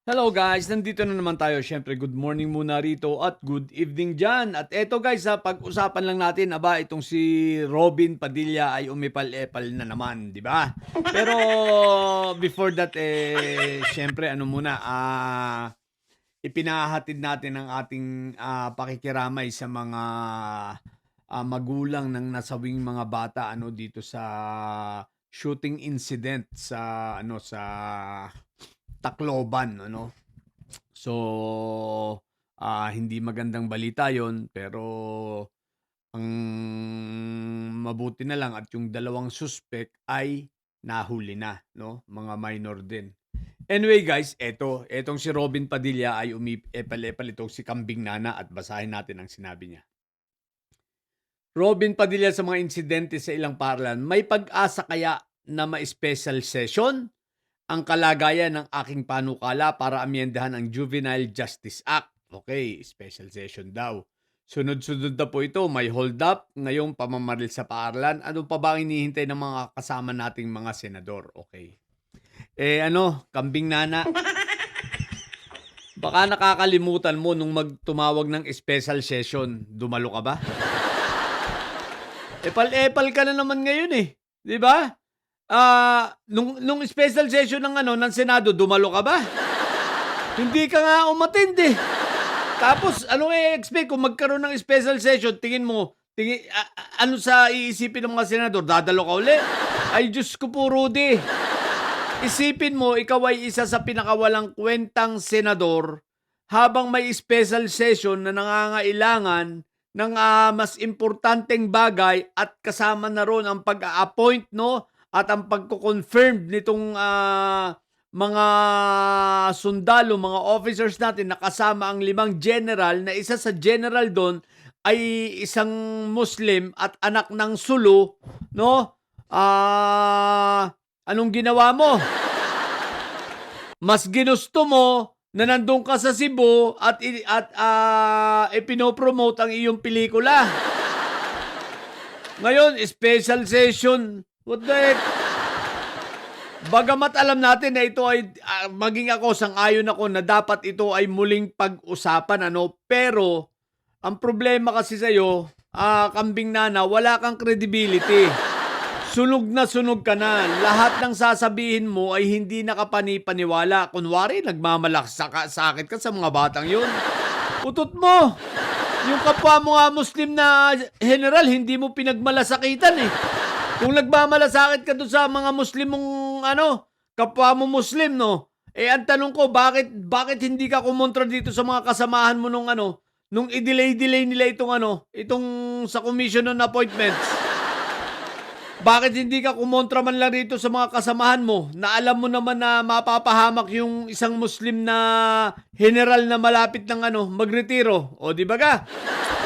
Hello guys, nandito na naman tayo. Siyempre, good morning muna rito at good evening dyan. At eto guys, pag-usapan lang natin, itong si Robin Padilla ay umipal-epal na naman, di ba? Pero before that, siyempre, ipinahatid natin ang ating pakikiramay sa mga magulang ng nasawing mga bata dito sa shooting incident sa Tacloban, ano. So, hindi magandang balita 'yon, pero ang mabuti na lang at yung dalawang suspect ay nahuli na, 'no, mga minor din. Anyway guys, etong si Robin Padilla ay epal-epal itong si Kambing Nana at basahin natin ang sinabi niya. Robin Padilla sa mga insidente sa ilang paaralan, may pag-asa kaya na ma-special session ang kalagayan ng aking panukala para amyendahan ang Juvenile Justice Act. Okay, special session daw. Sunod-sunod na po ito, may hold up ngayong pamamaril sa paaralan. Ano pa ba ang hinihintay ng mga kasama nating mga senador? Okay. Kambing Nana, baka nakakalimutan mo nung magtumawag ng special session. Dumalo ka ba? Epal-epal ka na naman ngayon eh. 'Di ba? Nung special session ng Senado, dumalo ka ba? Hindi ka nga umattend eh. Tapos anong i-expect kung magkaroon ng special session, tingin mo, ano sa iisipin ng mga senador? Dadalo ka uli? Ay Diyos ko po, Rudy. Isipin mo, ikaw ay isa sa pinakawalang kwentang senador habang may special session na nangangailangan ng mas importanteng bagay at kasama na ron ang pag-a-appoint, no? At ang pagko-confirm nitong mga sundalo, mga officers natin na kasama ang 5 general, na isa sa general doon ay isang Muslim at anak ng Sulu, no? Anong ginawa mo? Mas ginusto mo na nandun ka sa Cebu at ipinopromote ang iyong pelikula. Ngayon, special session. What the heck? Bagamat alam natin na ito ay maging ako, sang-ayon ako na dapat ito ay muling pag-usapan, pero ang problema kasi sa'yo, Kambing Nana, wala kang credibility. Sunog na sunog ka na. Lahat ng sasabihin mo ay hindi nakapani-paniwala. Kunwari, nagmamalakasakit ka sa mga batang yun. Utot mo! Yung kapwa mo nga Muslim na general, hindi mo pinagmalasakitan eh. Kung nagmamalasakit ka doon sa mga Muslim mong kapwa mo Muslim, no? Ang tanong ko, bakit hindi ka kumontra dito sa mga kasamahan mo nung i-delay nila itong sa commission on appointments? Bakit hindi ka kumontra man lang rito sa mga kasamahan mo na alam mo naman na mapapahamak yung isang Muslim na general na malapit ng magretiro? O di ba ka?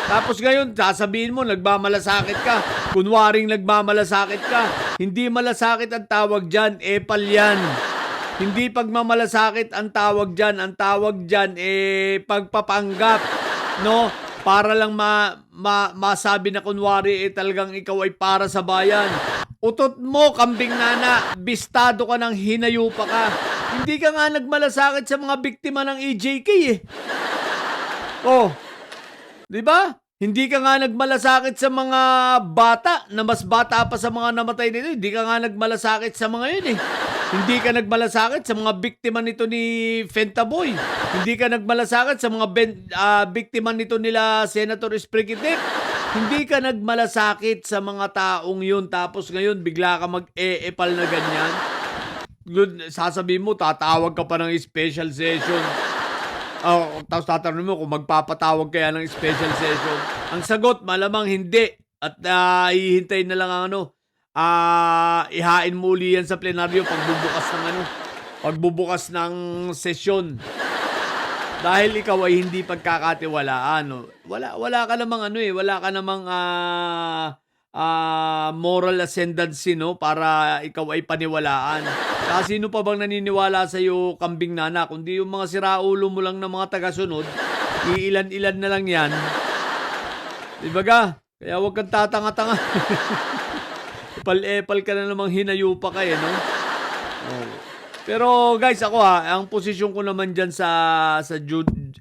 Tapos ngayon, sasabihin mo, nagmamalasakit ka. Kunwaring nagmamalasakit ka. Hindi malasakit ang tawag dyan, epal yan. Hindi pagmamalasakit ang tawag dyan. Ang tawag dyan, pagpapanggap. No? Para lang masabi na kunwari, talagang ikaw ay para sa bayan. Utot mo, Kambing Nana. Bistado ka ng hinayupa ka. Hindi ka nga nagmalasakit sa mga biktima ng EJK eh. Oh. 'Di ba? Hindi ka nga nagmalasakit sa mga bata na mas bata pa sa mga namatay nito. Hindi ka nga nagmalasakit sa mga yun eh. Hindi ka nagmalasakit sa mga biktima nito ni Fentaboy. Hindi ka nagmalasakit sa mga biktima nito nila Senator Espriquitek. Hindi ka nagmalasakit sa mga taong yun. Tapos ngayon, bigla ka mag-e-epal na ganyan. Sasabihin mo, tatawag ka pa ng special session. Tapos tatanungin mo kung magpapatawag kaya ng special session. Ang sagot, malamang hindi. At hihintayin na lang ang ihain mo uli yan sa plenaryo pagbubukas ng sesyon. Dahil ikaw ay hindi pagkakatiwalaan. Wala ka namang wala ka namang moral ascendancy, no, para ikaw ay paniwalaan. Kasi sino pa bang naniniwala sa iyo, Kambing Nana, kundi yung mga siraulo mo lang ng mga tagasunod, iilan-ilan na lang yan. Diba ka? Kaya huwag kang tatanga-tanga. Epal-epal ka na namang hinayupa ka no? Oh. Pero guys, ako ang posisyon ko naman diyan sa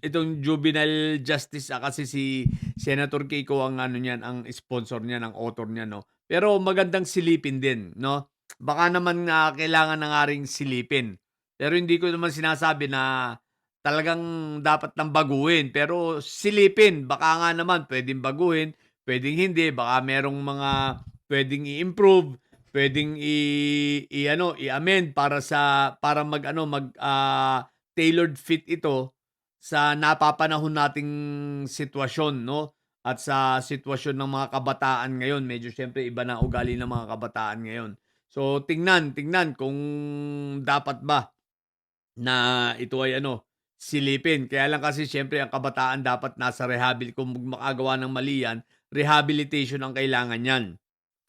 itong juvenile justice, kasi si Senator Kiko ang ano niyan, ang sponsor niyan, ang author niyan, 'no. Pero magandang silipin din, 'no. Baka naman, kailangan na nga ring silipin. Pero hindi ko naman sinasabi na talagang dapat nang baguhin, pero silipin. Baka nga naman puwedeng baguhin, puwedeng hindi, baka merong mga puwedeng i-improve. Puwedeng i-ano, i-amend para mag-ano, tailored fit ito sa napapanahon nating sitwasyon, 'no, at sa sitwasyon ng mga kabataan ngayon. Medyo siyempre iba na ugali ng mga kabataan ngayon. So, tingnan kung dapat ba na ito ay ano, silipin. Kaya lang kasi siyempre ang kabataan dapat nasa kung makagawa ng mali yan, rehabilitation ang kailangan niyan.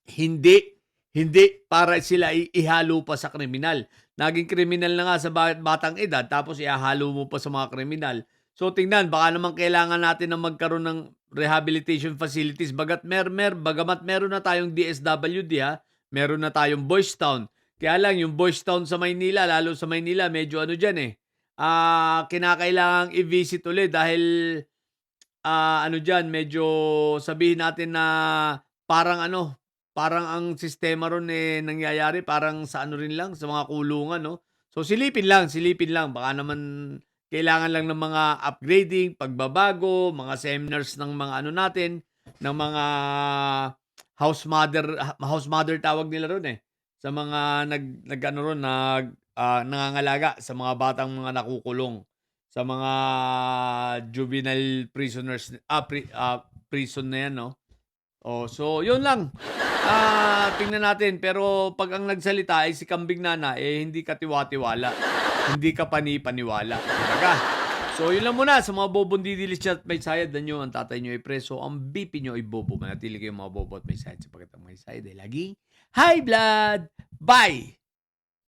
Hindi, hindi para sila ihalo pa sa kriminal. Naging kriminal na nga sa batang edad tapos ihahalo mo pa sa mga kriminal. So tingnan, baka naman kailangan natin na magkaroon ng rehabilitation facilities bagamat meron na tayong DSWD, meron na tayong Boys Town. Kaya lang yung Boys Town sa Maynila, lalo sa Maynila, medyo ano diyan kinakailangang i-visit ulit dahil ano diyan, medyo sabihin natin na parang ano, parang ang sistema ron, nangyayari parang sa ano rin lang, sa mga kulungan, 'no. So silipin lang baka naman kailangan lang ng mga upgrading, pagbabago, mga seminars ng mga ano natin, ng mga house mother tawag nila ron, sa mga nag-ano ron, nangangalaga sa mga batang mga nakukulong. Sa mga juvenile prisoners, prison na 'yan, 'no. Oh, so 'yun lang. Tingnan natin, pero 'pag ang nagsalita ay si Kambing Nana, hindi ka tiwa-tiwala, hindi ka pani-paniwala, kumbaga. So 'yun lang muna sa mga bobong didilis at may sayad, danyo ang tatay niyo ay preso, ang BP niyo ay bobo. Manatili kayong mga bobo at may sayad sapagkat ang may sayad ay laging high blood. Bye!